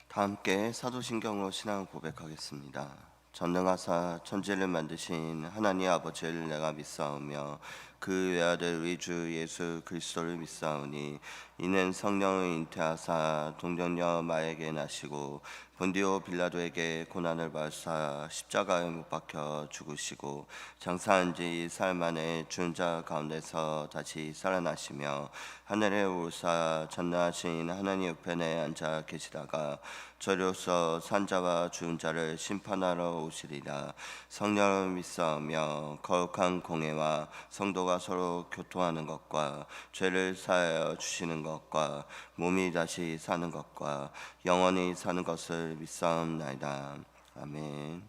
다 함께 사도신경으로 신앙을 고백하겠습니다. 전능하사 천지를 만드신 하나님 아버지를 내가 믿사오며 그 외아들 우리 주 예수 그리스도를 믿사오니 이는 성령을 잉태하사 동정녀 마에게 나시고 본디오 빌라도에게 고난을 받으사 십자가에 못 박혀 죽으시고 장사한 지 사흘 만에 죽은 자 가운데서 다시 살아나시며 하늘에 오르사 전능하신 하나님 우편에 앉아 계시다가 저로서 산자와 죽은 자를 심판하러 오시리라. 성령을 믿사오며 거룩한 공회와 성도가 서로 교통하는 것과 죄를 사하여 주시는 것과 몸이 다시 사는 것과 영원히 사는 것을 믿사옵나이다. 아멘.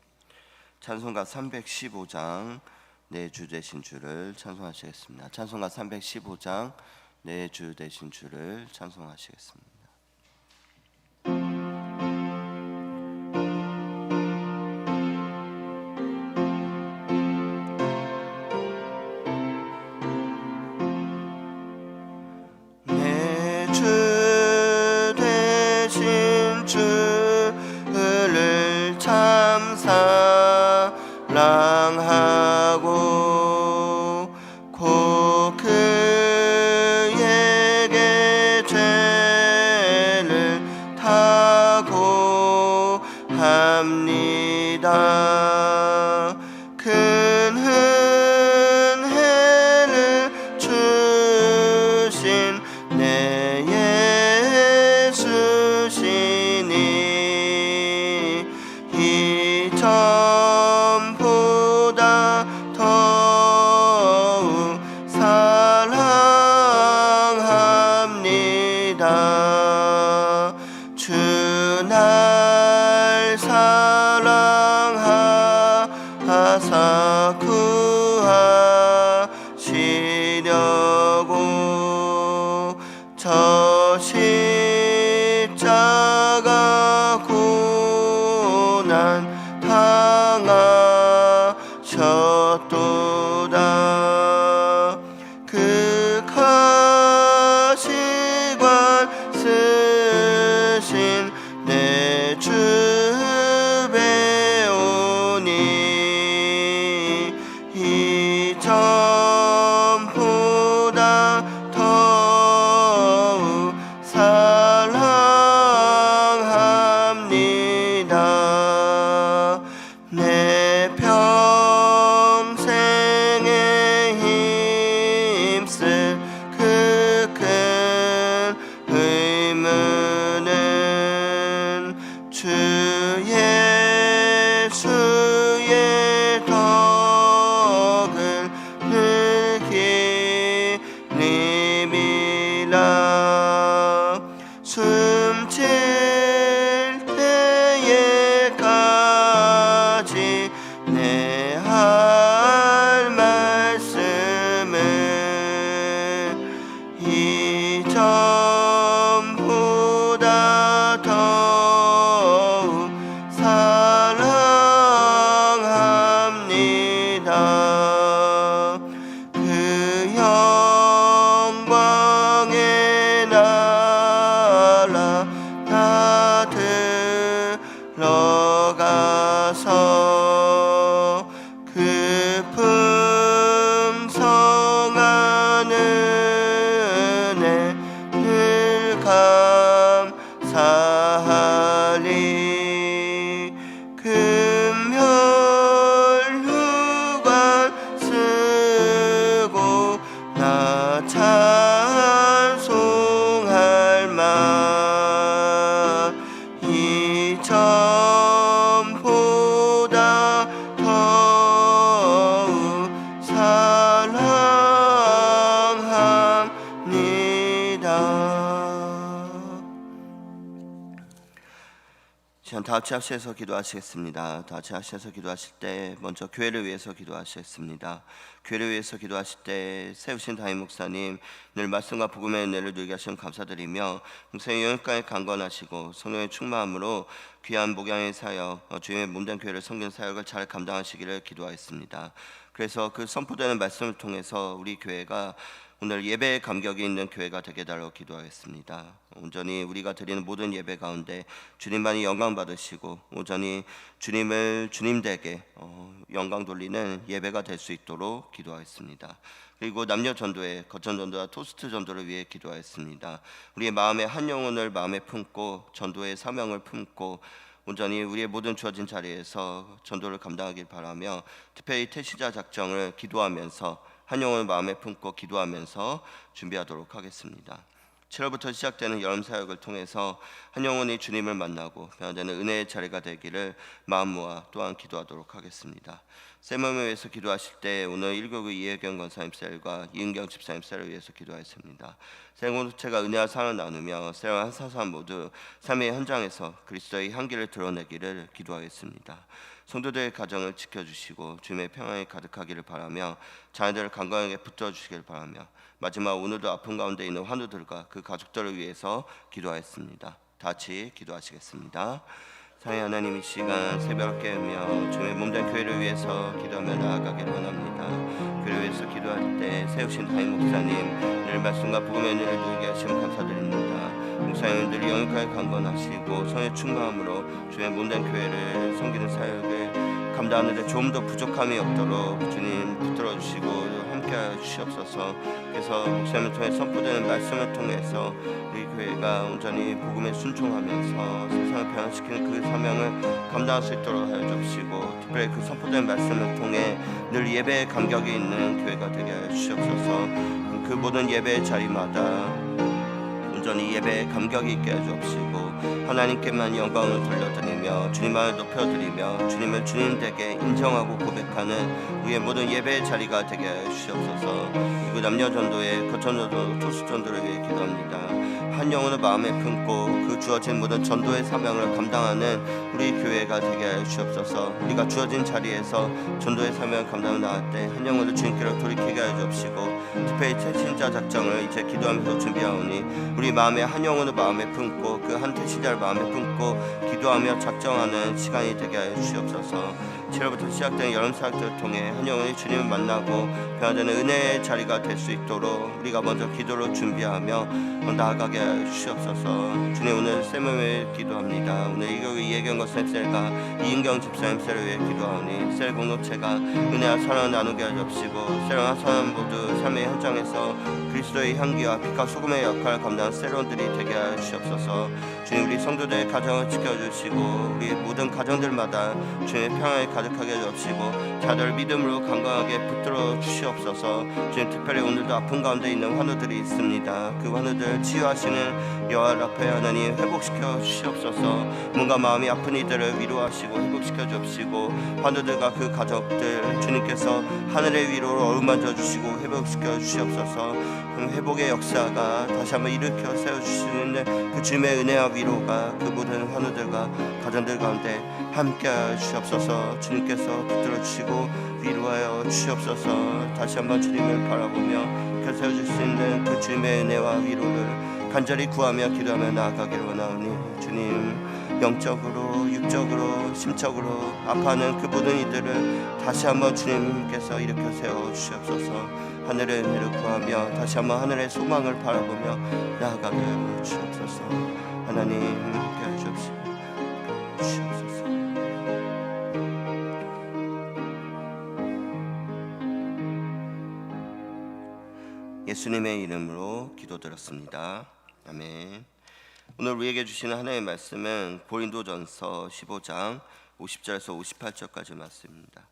찬송가 315장 내 주 되신 주를 찬송하시겠습니다. 찬송가 315장 내 주 되신 주를 찬송하시겠습니다. 사랑하고 곧 그에게 죄를 타고 합니다. 큰 은혜를 주신 내 예수시니 이전보다 더욱 사랑합니다. 주 날 사랑하시니 쓰신 내 주 배우니 이전보다 더욱 사랑합니다. 내 평생에 힘쓸 그 큰 의무는 주 예수의 덕을 늘 기림이라. 숨질 때에까지 내 할 말씀을 이전보다 더욱 사랑합니다. 그 영광의 나라 다 들어가서 그 풍성한 은혜 늘 감사하리. 금혈루관 쓰고 나 찬송할 만 이전보다 더욱 사랑합니다. 시간 다 같이 합시서 기도하시겠습니다. 다 같이 합시서 기도하실 때 먼저 교회를 위해서 기도하시겠습니다. 교회를 위해서 기도하실 때 세우신 담임 목사님 늘 말씀과 복음의 은혜를 누리게 하시면 감사드리며 목사님 영역까지 강건하시고 성령의 충만함으로 귀한 목양의 사역, 주님의 몸된 교회를 섬기는 사역을 잘 감당하시기를 기도하였습니다. 그래서 그 선포되는 말씀을 통해서 우리 교회가 오늘 예배의 감격이 있는 교회가 되게 달라고 기도하겠습니다. 온전히 우리가 드리는 모든 예배 가운데 주님만이 영광 받으시고 온전히 주님을 주님되게 영광 돌리는 예배가 될 수 있도록 기도하겠습니다. 그리고 남녀 전도회, 거천 전도와 토스트 전도를 위해 기도하였습니다. 우리의 마음의 한 영혼을 마음에 품고 전도의 사명을 품고 온전히 우리의 모든 주어진 자리에서 전도를 감당하길 바라며 특별히 태시자 작정을 기도하면서 한 영혼을 마음에 품고 기도하면서 준비하도록 하겠습니다. 7월부터 시작되는 여름 사역을 통해서 한 영혼이 주님을 만나고 변화되는 은혜의 자리가 되기를 마음 모아 또한 기도하도록 하겠습니다. 쌤을 위해서 기도하실 때 오늘 1교구 이혜경 권사님 셀과 이은경 집사님 셀을 위해서 기도하였습니다. 셀 공동체가 은혜와 사랑을 나누며 셀과 한 사람 모두 삶의 현장에서 그리스도의 향기를 드러내기를 기도하겠습니다. 성도들의 가정을 지켜주시고 주님의 평안이 가득하기를 바라며 자녀들을 강건하게 붙들어주시길 바라며 마지막 오늘도 아픔 가운데 있는 환우들과 그 가족들을 위해서 기도하였습니다. 다 같이 기도하시겠습니다. 사랑의 하나님, 이 시간 새벽을 깨우며 주님의 몸된 교회를 위해서 기도하며 나아가기를 원합니다. 교회를 위해서 기도할 때 세우신 담임 목사님 늘 말씀과 복음의 은혜를 누리게 하시면 감사드립니다. 목사님들이 영역하게 강건하시고 성의 충만함으로 주의 몸된 교회를 섬기는 사역을 감당하는데 좀 더 부족함이 없도록 주님 붙들어 주시고 함께하여 주시옵소서. 그래서 목사님을 통해 선포되는 말씀을 통해서 우리 교회가 온전히 복음에 순종하면서 세상을 변화시키는 그 사명을 감당할 수 있도록 하여 주시고 특별히 그 선포되는 말씀을 통해 늘 예배의 감격이 있는 교회가 되게 하여 주시옵소서. 그 모든 예배의 자리마다 온전히 예배에 감격이 있게 해주옵시고 하나님께만 영광을 돌려드리며 주님만을 높여드리며 주님을 주님되게 인정하고 고백하는 우리의 모든 예배의 자리가 되게 하여 주시옵소서. 그리고 남녀전도회, 거천전도, 토스전도를 위해 기도합니다. 한 영혼을 마음에 품고 그 주어진 모든 전도의 사명을 감당하는 우리 교회가 되게 하여 주옵소서. 우리가 주어진 자리에서 전도의 사명을 감당하며 나갈 때 한 영혼을 주님께로 돌이키게 하여 주옵시고 특별히 태신자 작정을 이제 기도하면서 준비하오니 우리 마음에 한 영혼을 마음에 품고 그 한 태신자를 마음에 품고 기도하며 작정하는 시간이 되게 하여 주옵소서. 7월부터 시작되는 여름 사역들을 통해 한 영혼이 주님을 만나고 변화되는 은혜의 자리가 될 수 있도록 우리가 먼저 기도로 준비하며 나아가게 하여 주시옵소서. 주님, 오늘 쌤을 위해 기도합니다. 오늘 이혜경과 쌤셀과 이인경 집사님 쌤을 위해 기도하오니 셀 공동체가 은혜와 사랑을 나누게 하여 주시고 셀과 사람 모두 삶의 현장에서 그리스도의 향기와 빛과 소금의 역할을 감당한 셀원들이 되게 하여 주시옵소서. 주님, 우리 성도들의 가정을 지켜주시고 우리 모든 가정들마다 주님의 평안을 가득하게 해주시고 자들 믿음으로 강건하게 붙들어 주시옵소서. 주님, 특별히 오늘도 아픈 가운데 있는 환우들이 있습니다. 그 환우들 치유하시는 여호와 라파 하나님 회복시켜 주시옵소서. 뭔가 마음이 아픈 이들을 위로하시고 회복시켜 주시고 환우들과 그 가족들 주님께서 하늘의 위로로 어루만져 주시고 회복시켜 주시옵소서. 회복의 역사가 다시 한번 일으켜 세워주시는 그 주님의 은혜와 위로가 그 모든 환우들과 가정들 가운데 함께하여 주시옵소서. 주님께서 붙들어 주시고 위로하여 주시옵소서. 다시 한번 주님을 바라보며 세워줄 수 있는 그 주님의 은혜와 위로를 간절히 구하며 기도하며 나아가기를 원하오니 주님, 영적으로 육적으로 심적으로 아파하는 그 모든 이들을 다시 한번 주님께서 일으켜 세워 주시옵소서. 하늘의 은혜를 구하며 다시 한번 하늘의 소망을 바라보며 나아가게 하여 주옵소서. 하나님 함께하여 주옵소서. 예수님의 이름으로 기도드렸습니다. 아멘. 오늘 우리에게 주시는 하나님의 말씀은 고린도전서 15장 50절에서 58절까지 말씀입니다.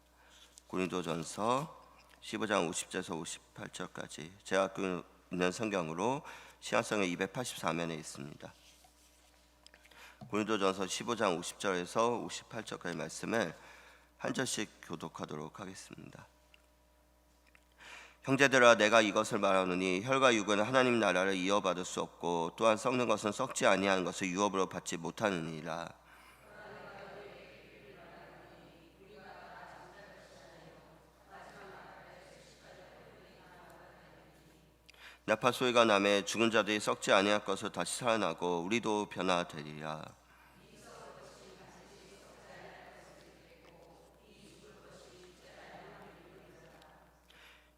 고린도전서 15장 50절에서 58절까지 제가 갖고 있는 성경으로 신약성경 284면에 있습니다. 고린도전서 15장 50절에서 58절까지 말씀을 한 절씩 교독하도록 하겠습니다. 형제들아, 내가 이것을 말하노니 혈과 육은 하나님 나라를 이어받을 수 없고 또한 썩는 것은 썩지 아니하는 것을 유업으로 받지 못하느니라. 나팔 소리가 나매 죽은 자들이 썩지 아니할 것을 다시 살아나고 우리도 변화되리라.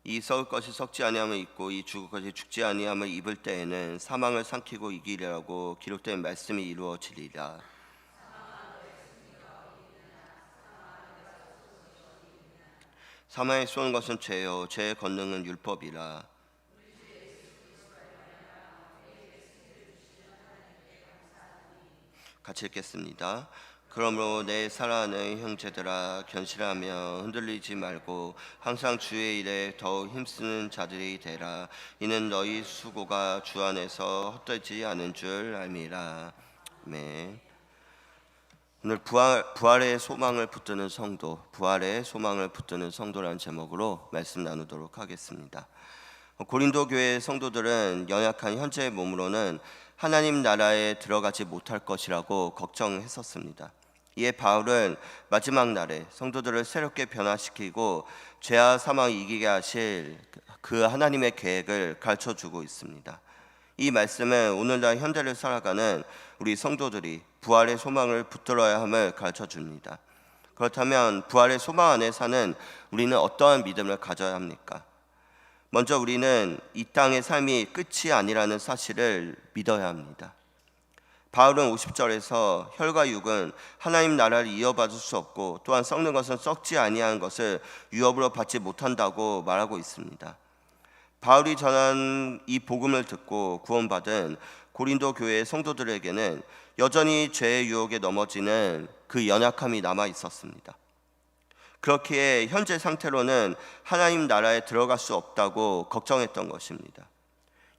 이 썩을 것이 썩지 아니함을 입고 이 죽을 것이 죽지 아니함을 입을 때에는 사망을 삼키고 이기리라고 기록된 말씀이 이루어지리라. 사망에 쏘는 것은 죄요 죄의 권능은 율법이라. 같이 읽겠습니다. 그러므로 내 사랑하는 형제들아, 견실하며 흔들리지 말고 항상 주의 일에 더욱 힘쓰는 자들이 되라. 이는 너희 수고가 주 안에서 헛되지 않은 줄 알미라. 아멘. 오늘 부활의 소망을 붙드는 성도, 부활의 소망을 붙드는 성도라는 제목으로 말씀 나누도록 하겠습니다. 고린도 교회 성도들은 연약한 현재의 몸으로는 하나님 나라에 들어가지 못할 것이라고 걱정했었습니다. 이에 바울은 마지막 날에 성도들을 새롭게 변화시키고 죄와 사망을 이기게 하실 그 하나님의 계획을 가르쳐주고 있습니다. 이 말씀은 오늘날 현대를 살아가는 우리 성도들이 부활의 소망을 붙들어야 함을 가르쳐줍니다. 그렇다면 부활의 소망 안에 사는 우리는 어떠한 믿음을 가져야 합니까? 먼저 우리는 이 땅의 삶이 끝이 아니라는 사실을 믿어야 합니다. 바울은 50절에서 혈과 육은 하나님 나라를 이어받을 수 없고 또한 썩는 것은 썩지 아니하는 것을 유업으로 받지 못한다고 말하고 있습니다. 바울이 전한 이 복음을 듣고 구원받은 고린도 교회의 성도들에게는 여전히 죄의 유혹에 넘어지는 그 연약함이 남아 있었습니다. 그렇기에 현재 상태로는 하나님 나라에 들어갈 수 없다고 걱정했던 것입니다.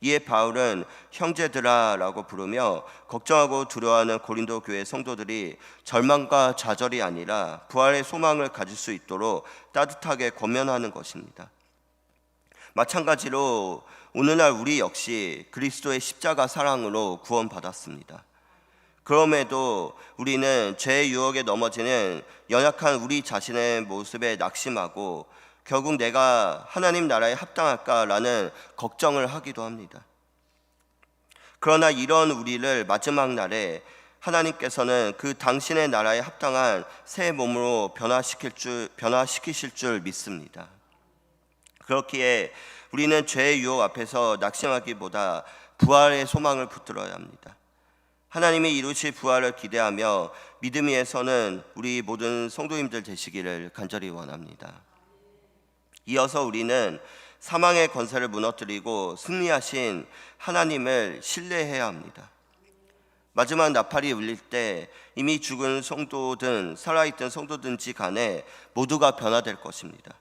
이에 바울은 형제들아 라고 부르며 걱정하고 두려워하는 고린도 교회 성도들이 절망과 좌절이 아니라 부활의 소망을 가질 수 있도록 따뜻하게 권면하는 것입니다. 마찬가지로 오늘날 우리 역시 그리스도의 십자가 사랑으로 구원받았습니다. 그럼에도 우리는 죄의 유혹에 넘어지는 연약한 우리 자신의 모습에 낙심하고 결국 내가 하나님 나라에 합당할까라는 걱정을 하기도 합니다. 그러나 이런 우리를 마지막 날에 하나님께서는 그 당신의 나라에 합당한 새 몸으로 변화시키실 줄 믿습니다. 그렇기에 우리는 죄의 유혹 앞에서 낙심하기보다 부활의 소망을 붙들어야 합니다. 하나님이 이루실 부활을 기대하며 믿음 위에서는 우리 모든 성도님들 되시기를 간절히 원합니다. 이어서 우리는 사망의 권세를 무너뜨리고 승리하신 하나님을 신뢰해야 합니다. 마지막 나팔이 울릴 때 이미 죽은 성도든 살아있던 성도든지 간에 모두가 변화될 것입니다.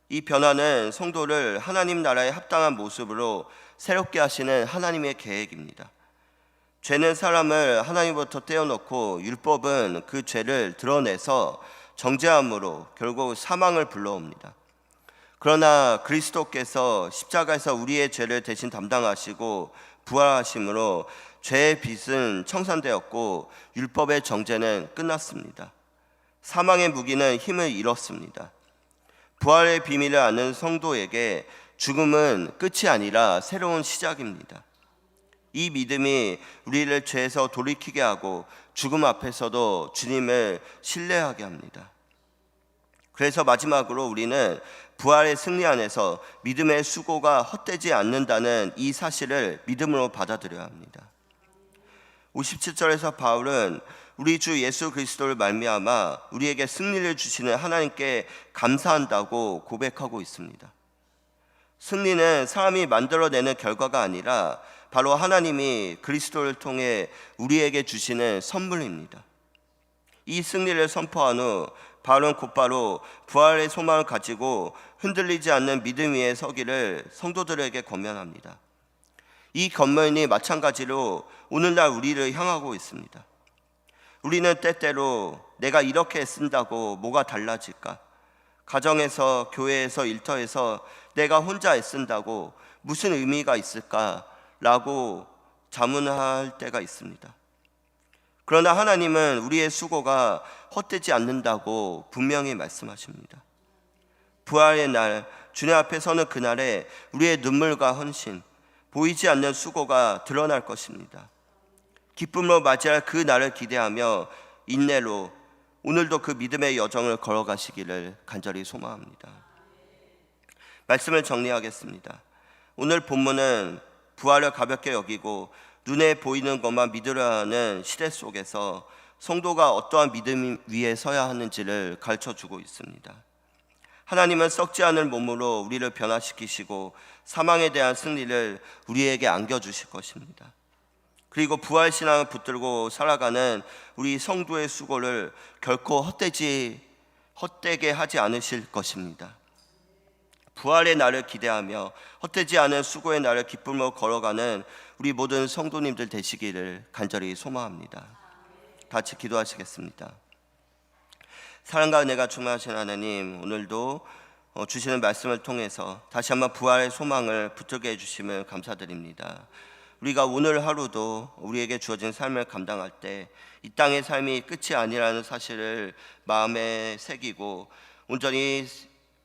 이 변화는 성도를 하나님 나라에 합당한 모습으로 새롭게 하시는 하나님의 계획입니다. 죄는 사람을 하나님부터 떼어놓고 율법은 그 죄를 드러내서 정죄함으로 결국 사망을 불러옵니다. 그러나 그리스도께서 십자가에서 우리의 죄를 대신 담당하시고 부활하심으로 죄의 빚은 청산되었고 율법의 정죄는 끝났습니다. 사망의 무기는 힘을 잃었습니다. 부활의 비밀을 아는 성도에게 죽음은 끝이 아니라 새로운 시작입니다. 이 믿음이 우리를 죄에서 돌이키게 하고 죽음 앞에서도 주님을 신뢰하게 합니다. 그래서 마지막으로 우리는 부활의 승리 안에서 믿음의 수고가 헛되지 않는다는 이 사실을 믿음으로 받아들여야 합니다. 57절에서 바울은 우리 주 예수 그리스도를 말미암아 우리에게 승리를 주시는 하나님께 감사한다고 고백하고 있습니다. 승리는 사람이 만들어내는 결과가 아니라 바로 하나님이 그리스도를 통해 우리에게 주시는 선물입니다. 이 승리를 선포한 후 바울은 곧바로 부활의 소망을 가지고 흔들리지 않는 믿음 위에 서기를 성도들에게 권면합니다. 이 권면이 마찬가지로 오늘날 우리를 향하고 있습니다. 우리는 때때로 내가 이렇게 애쓴다고 뭐가 달라질까? 가정에서, 교회에서, 일터에서 내가 혼자 애쓴다고 무슨 의미가 있을까? 라고 자문할 때가 있습니다. 그러나 하나님은 우리의 수고가 헛되지 않는다고 분명히 말씀하십니다. 부활의 날, 주님 앞에 서는 그날에 우리의 눈물과 헌신, 보이지 않는 수고가 드러날 것입니다. 기쁨으로 맞이할 그 날을 기대하며 인내로 오늘도 그 믿음의 여정을 걸어가시기를 간절히 소망합니다. 말씀을 정리하겠습니다. 오늘 본문은 부활을 가볍게 여기고 눈에 보이는 것만 믿으려 하는 시대 속에서 성도가 어떠한 믿음 위에 서야 하는지를 가르쳐주고 있습니다. 하나님은 썩지 않을 몸으로 우리를 변화시키시고 사망에 대한 승리를 우리에게 안겨주실 것입니다. 그리고 부활신앙을 붙들고 살아가는 우리 성도의 수고를 결코 헛되게 하지 않으실 것입니다. 부활의 날을 기대하며 헛되지 않은 수고의 날을 기쁨으로 걸어가는 우리 모든 성도님들 되시기를 간절히 소망합니다. 같이 기도하시겠습니다. 사랑과 은혜가 충만하신 하나님, 오늘도 주시는 말씀을 통해서 다시 한번 부활의 소망을 붙들게 해주심을 감사드립니다. 우리가 오늘 하루도 우리에게 주어진 삶을 감당할 때 이 땅의 삶이 끝이 아니라는 사실을 마음에 새기고 온전히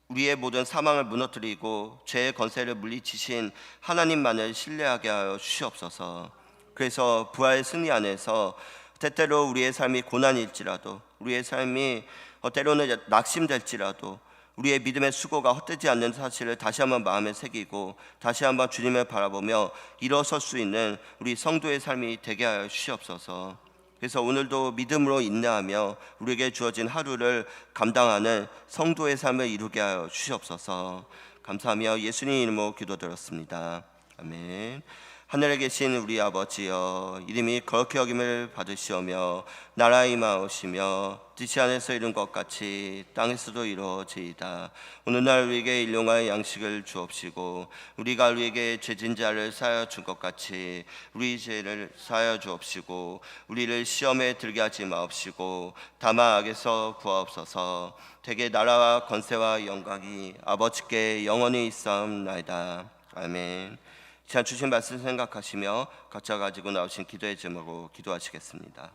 우리의 모든 사망을 무너뜨리고 죄의 권세를 물리치신 하나님만을 신뢰하게 하여 주시옵소서. 그래서 부활의 승리 안에서 때때로 우리의 삶이 고난일지라도, 우리의 삶이 때로는 낙심될지라도 우리의 믿음의 수고가 헛되지 않는 사실을 다시 한번 마음에 새기고 다시 한번 주님을 바라보며 일어설 수 있는 우리 성도의 삶이 되게 하여 주시옵소서. 그래서 오늘도 믿음으로 인내하며 우리에게 주어진 하루를 감당하는 성도의 삶을 이루게 하여 주시옵소서. 감사하며 예수님 이름으로 기도드렸습니다. 아멘. 하늘에 계신 우리 아버지여, 이름이 거룩히 여김을 받으시오며 나라가 임하오시며 뜻이 하늘에서 이룬 것 같이 땅에서도 이루어지이다. 오늘날 우리에게 일용할 양식을 주옵시고 우리가 우리에게 죄진 자를 사하여 준 것 같이 우리 죄를 사하여 주옵시고 우리를 시험에 들게 하지 마옵시고 다만 악에서 구하옵소서. 대개 나라와 권세와 영광이 아버지께 영원히 있사옵나이다. 아멘. 자, 주신 말씀 생각하시며 각자 가지고 나오신 기도의 제목으로 기도하시겠습니다.